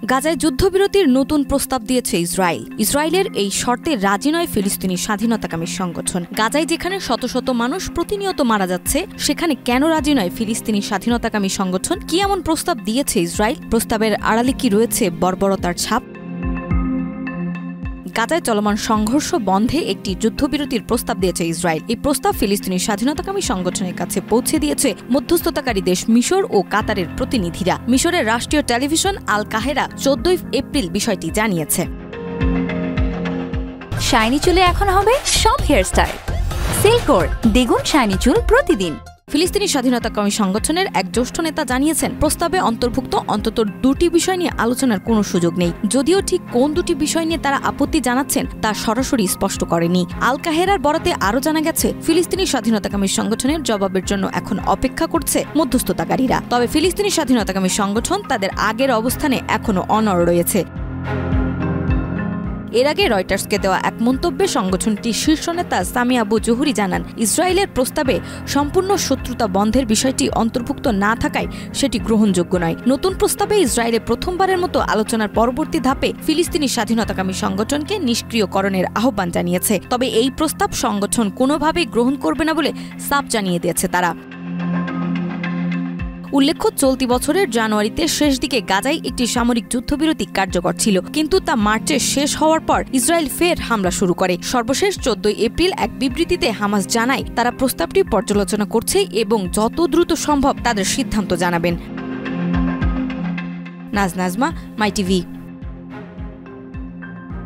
গাজায় যুদ্ধবিরতির নতুন প্রস্তাব দিয়েছে ইসরায়েল। ইসরায়েলের এই শর্তে রাজি নয় ফিলিস্তিনি স্বাধীনতাকামী সংগঠন। গাজায় যেখানে শত শত মানুষ প্রতিনিয়ত মারা যাচ্ছে, সেখানে কেন রাজি নয় ফিলিস্তিনি স্বাধীনতাকামী সংগঠন? কি এমন প্রস্তাব দিয়েছে ইসরায়েল? প্রস্তাবের আড়ালে কি রয়েছে বর্বরতার ছাপ? গাজায় চলমান সংঘর্ষ বন্ধে একটি যুদ্ধবিরতির প্রস্তাব দিয়েছে ইসরায়েল। এই প্রস্তাব ফিলিস্তিনি স্বাধীনতাকামী সংগঠনের কাছে পৌঁছে দিয়েছে মধ্যস্থতাকারী দেশ মিশর ও কাতারের প্রতিনিধিরা। মিশরের রাষ্ট্রীয় টেলিভিশন আল কাহেরা 14 এপ্রিল বিষয়টি জানিয়েছে। শাইনি চুলে এখন হবে সব হেয়ারস্টাইল। সিল্কোর দ্বিগুণ শাইনি চুল প্রতিদিন। ফিলিস্তিনি স্বাধীনতাকামী সংগঠনের এক জ্যেষ্ঠ নেতা জানিয়েছেন, প্রস্তাবে অন্তর্ভুক্ত অন্তত দুটি বিষয় নিয়ে আলোচনার কোনো সুযোগ নেই। যদিও ঠিক কোন দুটি বিষয় নিয়ে তারা আপত্তি জানাচ্ছেন তা সরাসরি স্পষ্ট করেনি। আল কাহেরার বরাতে আরও জানা গেছে, ফিলিস্তিনি স্বাধীনতাকামী সংগঠনের জবাবের জন্য এখন অপেক্ষা করছে মধ্যস্থতাকারীরা। তবে ফিলিস্তিনি স্বাধীনতাকামী সংগঠন তাদের আগের অবস্থানে এখনও অনড় রয়েছে। এর আগে রয়টার্সকে দেওয়া এক মন্তব্যে সংগঠনটির শীর্ষ নেতা সামি আবু জুহুরি জানান, ইসরায়েলের প্রস্তাবে সম্পূর্ণ শত্রুতা বন্ধের বিষয়টি অন্তর্ভুক্ত না থাকায় সেটি গ্রহণযোগ্য নয়। নতুন প্রস্তাবে ইসরায়েলে প্রথমবারের মতো আলোচনার পরবর্তী ধাপে ফিলিস্তিনি স্বাধীনতাকামী সংগঠনকে নিষ্ক্রিয়করণের আহ্বান জানিয়েছে। তবে এই প্রস্তাব সংগঠন কোনোভাবেই গ্রহণ করবে না বলে সাফ জানিয়ে দিয়েছে তারা। উল্লেখ্য, চলতি বছরের জানুয়ারিতে শেষ দিকে গাজায় একটি সামরিক যুদ্ধবিরতি কার্যকর ছিল, কিন্তু তা মার্চে শেষ হওয়ার পর ইসরায়েল ফের হামলা শুরু করে। সর্বশেষ 14 এপ্রিল এক বিবৃতিতে হামাস জানায়, তারা প্রস্তাবটি পর্যালোচনা করছে এবং যত দ্রুত সম্ভব তাদের সিদ্ধান্ত জানাবেন। নাজমা, মাই টিভি।